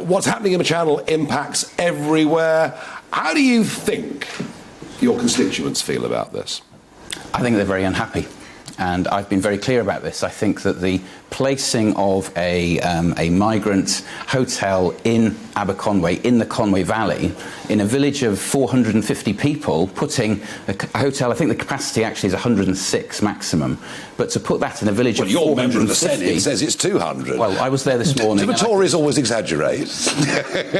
what's happening in the Channel impacts everywhere. How do you think your constituents feel about this? I think they're very unhappy. And I've been very clear about this. I think that the placing of a migrant hotel in Aberconwy, in the Conwy Valley, in a village of 450 people, putting a hotel, I think the capacity actually is 106 maximum, but to put that in a village of 450... Well, your member of the Senate says it's 200. Well, I was there this morning. Do the Tories always exaggerate?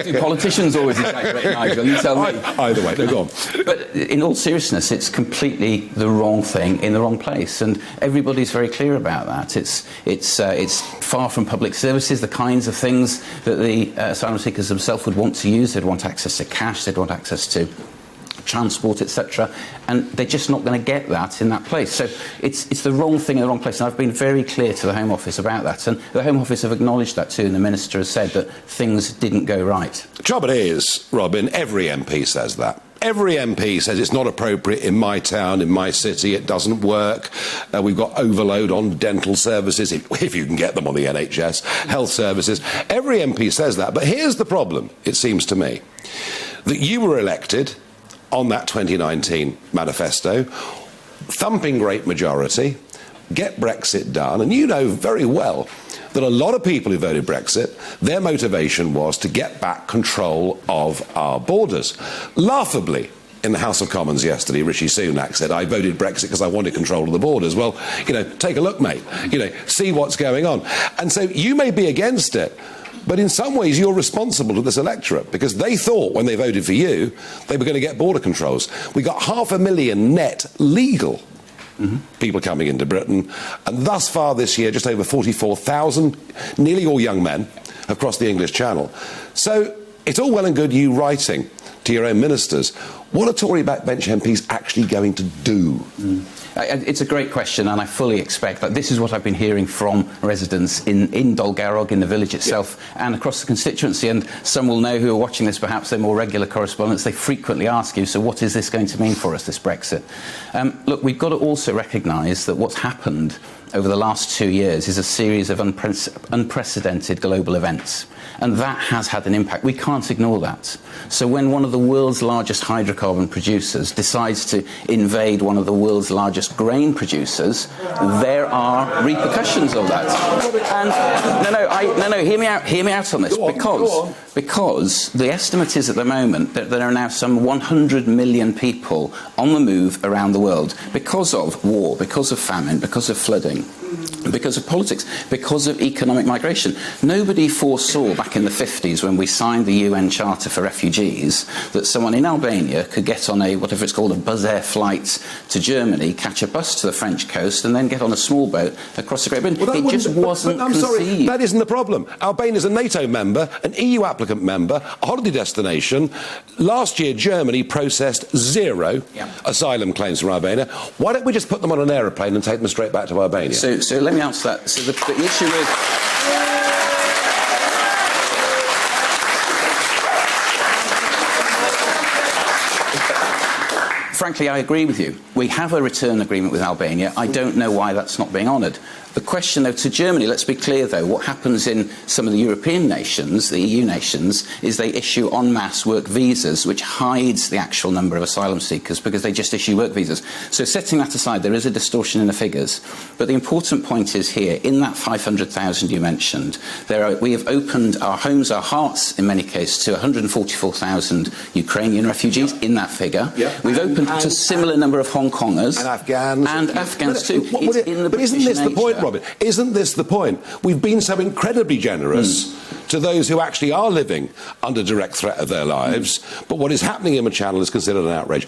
Do politicians always exaggerate, Nigel? You tell me. Either way, no, go on. But in all seriousness, it's completely the wrong thing in the wrong place, and everybody's very clear about that. It's far from public services, the kinds of things that the asylum seekers themselves would want to use. They'd want access to cash, they'd want access to transport, etc., and they're just not going to get that in that place. So it's the wrong thing in the wrong place, and I've been very clear to the Home Office about that, and the Home Office have acknowledged that too, and the Minister has said that things didn't go right. The trouble is, Robin, every MP says that. Every MP says it's not appropriate in my town, in my city, it doesn't work. We've got overload on dental services, if you can get them on the NHS, health services. Every MP says that. But here's the problem, it seems to me, that you were elected on that 2019 manifesto, thumping great majority, get Brexit done, and you know very well that a lot of people who voted Brexit, their motivation was to get back control of our borders. Laughably, in the House of Commons yesterday, Rishi Sunak said, I voted Brexit because I wanted control of the borders. Well, take a look, mate. See what's going on. And so you may be against it, but in some ways you're responsible to this electorate, because they thought when they voted for you, they were going to get border controls. We got 500,000 net legal people coming into Britain, and thus far this year, just over 44,000, nearly all young men, have crossed the English Channel. So it's all well and good you writing to your own ministers. What are Tory backbench MPs actually going to do? It's a great question, and I fully expect that this is what I've been hearing from residents in Dolgarrog, in the village itself, and across the constituency. And some will know who are watching this, perhaps they're more regular correspondents. They frequently ask you, so what is this going to mean for us, this Brexit? Look, we've got to also recognise that what's happened over the last 2 years is a series of unprecedented global events. And that has had an impact. We can't ignore that. So when one of the world's largest hydrocarbon producers decides to invade one of the world's largest grain producers, there are repercussions of that. And hear me out on this. Because the estimate is at the moment that there are now some 100 million people on the move around the world because of war, because of famine, because of flooding, because of politics, because of economic migration. Nobody foresaw back in the 50s, when we signed the UN Charter for Refugees, that someone in Albania could get on a, whatever it's called, a Buzz Air flight to Germany, catch a bus to the French coast, and then get on a small boat across the Great Britain. It just wasn't I'm sorry, conceived. that isn't the problem. Albania's a NATO member, an EU applicant member, a holiday destination. Last year, Germany processed 0 asylum claims from Albania. Why don't we just put them on an aeroplane and take them straight back to Albania? So let me answer that. So the issue is... Frankly, I agree with you. We have a return agreement with Albania. I don't know why that's not being honoured. The question, though, to Germany, let's be clear, though, what happens in some of the European nations, the EU nations, is they issue en masse work visas, which hides the actual number of asylum seekers because they just issue work visas. So setting that aside, there is a distortion in the figures. But the important point is here, in that 500,000 you mentioned, we have opened our homes, our hearts, in many cases, to 144,000 Ukrainian refugees in that figure. We've opened to a similar number of Hong Kongers. And Afghans. too. But isn't this the point, Robin? Isn't this the point? We've been so incredibly generous to those who actually are living under direct threat of their lives, but what is happening in the Channel is considered an outrage.